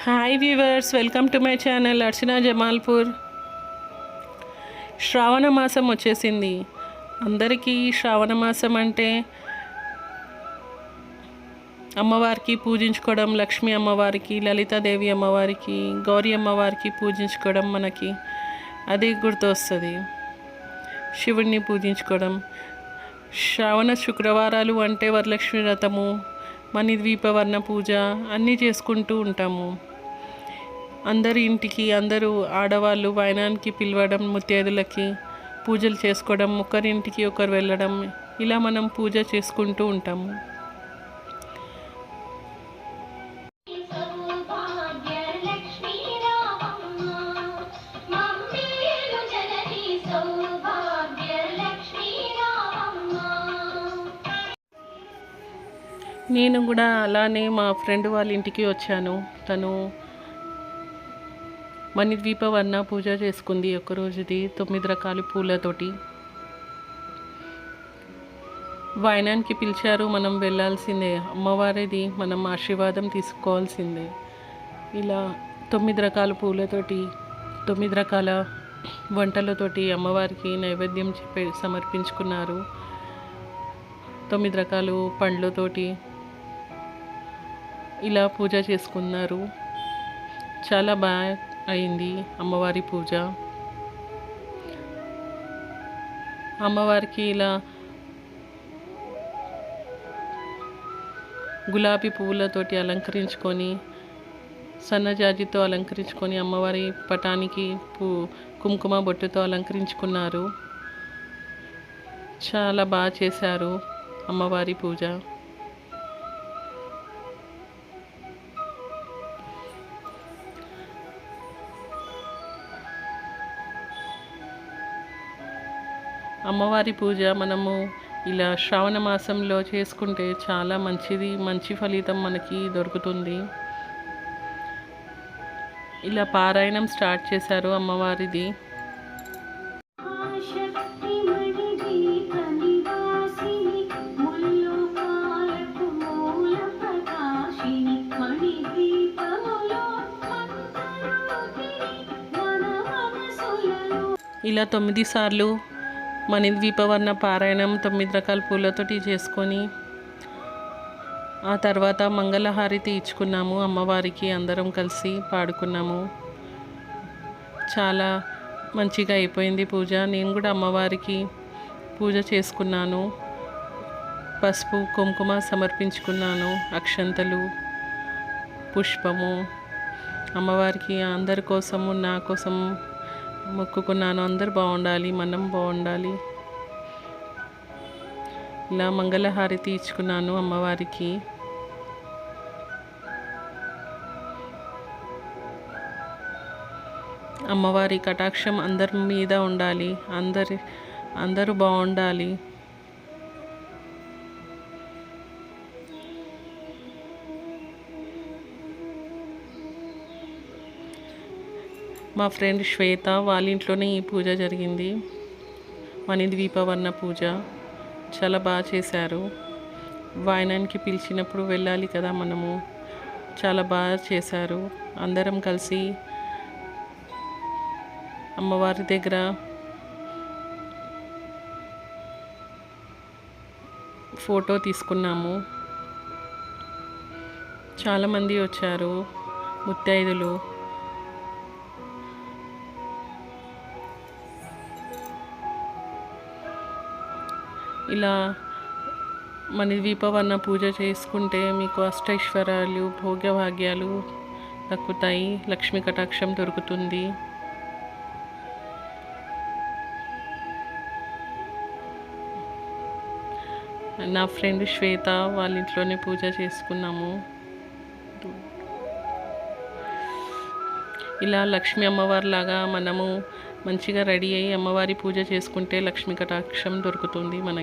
Hi viewers, welcome to my channel Archana Jamalpur. Shravana మాసం వచ్చేసింది. అందరికీ శ్రావణ మాసం అంటే అమ్మవారికి పూజించుకోవడం, లక్ష్మీ అమ్మవారికి, లలితాదేవి అమ్మవారికి, గౌరీ అమ్మవారికి పూజించుకోవడం మనకి అది గుర్తొస్తుంది. శివుడిని పూజించుకోవడం. శ్రావణ శుక్రవారాలు అంటే వరలక్ష్మి వ్రతము, మణిద్వీపవర్ణ పూజ అన్నీ చేసుకుంటూ ఉంటాము. అందరూ ఆడవాళ్ళు వాయనానికి పిలవడం, ముత్తైదులకి పూజలు చేసుకోవడం, ఒకరింటికి ఒకరు వెళ్ళడం, ఇలా మనం పూజ చేసుకుంటూ ఉంటాము. నేను కూడా అలానే మా ఫ్రెండ్ వాళ్ళ ఇంటికి వచ్చాను. తను మణిద్వీపవర్ణ పూజ చేసుకుంది. ఒక్కరోజుది 9 రకాల పూలతోటి. వాయనానికి పిలిచారు, మనం వెళ్ళాల్సిందే. అమ్మవారిది మనం ఆశీర్వాదం తీసుకోవాల్సిందే. ఇలా 9 రకాల పూలతోటి, 9 రకాల వంటలతోటి అమ్మవారికి నైవేద్యం సమర్పించుకున్నారు. 9 రకాల పండ్లతోటి ఇలా పూజ చేసుకున్నారు. చాలా బాగా అయింది అమ్మవారి పూజ. అమ్మవారికి ఇలా గులాబీ పువ్వులతోటి అలంకరించుకొని, సన్నజాజితో అలంకరించుకొని, అమ్మవారి పటానికి కుంకుమ బొట్టుతో అలంకరించుకున్నారు. చాలా బాగా చేశారు అమ్మవారి పూజ. అమ్మవారి పూజ మనము ఇలా శ్రావణ మాసంలో చేసుకుంటే చాలా మంచిది, మంచి ఫలితం మనకి దొరుకుతుంది. ఇలా పారాయణం స్టార్ట్ చేశారు అమ్మవారిది. ఇలా 9 సార్లు మణిద్వీపవర్ణ పారాయణం 9 రకాల పూలతోటి చేసుకొని, ఆ తర్వాత మంగళహారతి ఇచ్చుకున్నాము అమ్మవారికి. అందరం కలిసి పాడుకున్నాము. చాలా మంచిగా అయిపోయింది పూజ. నేను కూడా అమ్మవారికి పూజ చేసుకున్నాను. పసుపు కుంకుమ సమర్పించుకున్నాను, అక్షంతలు, పుష్పము. అమ్మవారికి అందరి కోసము, నా కోసం మొక్కుకున్నాను. అందరు బాగుండాలి, మనం బాగుండాలి. ఇలా మంగళహారతి ఇచ్చుకున్నాను అమ్మవారికి. అమ్మవారి కటాక్షం అందరి మీద ఉండాలి, అందరూ బాగుండాలి. మా ఫ్రెండ్ శ్వేత వాళ్ళ ఇంట్లోనే ఈ పూజ జరిగింది. మణిద్వీపవర్ణ పూజ చాలా బాగా చేశారు. వాయనానికి పిలిచినప్పుడు వెళ్ళాలి కదా మనము. చాలా బాగా చేశారు. అందరం కలిసి అమ్మవారి దగ్గర ఫోటో తీసుకున్నాము. చాలామంది వచ్చారు ముత్తైదులు. ఇలా మణిద్వీపవర్ణ పూజ చేసుకుంటే మీకు అష్టైశ్వర్యాలు, భోగ్యభాగ్యాలు దక్కుతాయి, లక్ష్మీ కటాక్షం దొరుకుతుంది. నా ఫ్రెండ్ శ్వేత వాళ్ళ ఇంట్లోనే పూజ చేసుకున్నాము. ఇలా లక్ష్మీ అమ్మవారి లాగా మనము మంచిగా రెడీ అయ్యి అమ్మవారి పూజ చేసుకుంటే లక్ష్మీ కటాక్షం దొరుకుతుంది మనకి.